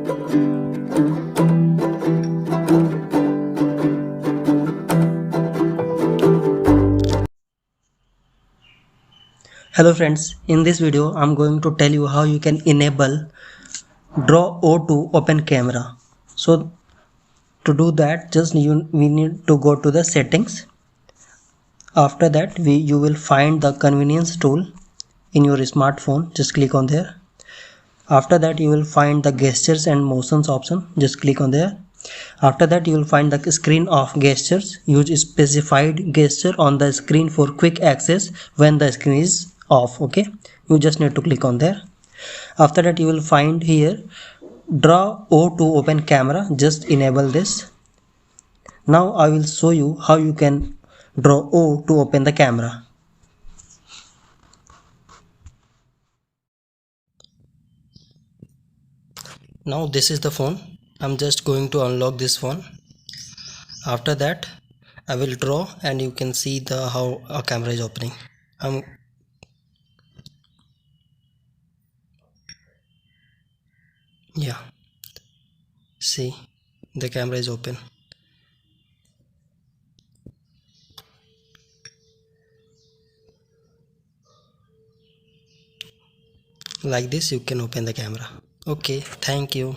Hello friends, in this video I'm going to tell you how you can enable Draw O to open camera. So to do that, we need to go to the settings. After that you will find the convenience tool in your smartphone. Just click on there. After that you will find the gestures and motions option. Just click on there. After that you will find the screen of gestures. Use specified gesture on the screen for quick access when the screen is off. Okay, you just need to click on there. After that you will find here Draw O to open camera. Just enable this. Now I will show you how you can draw O to open the camera. Now this is the phone. I'm just going to unlock this phone. After that I will draw and you can see the how a camera is opening. Yeah, see, the camera is open. Like this you can open the camera. Okay, thank you.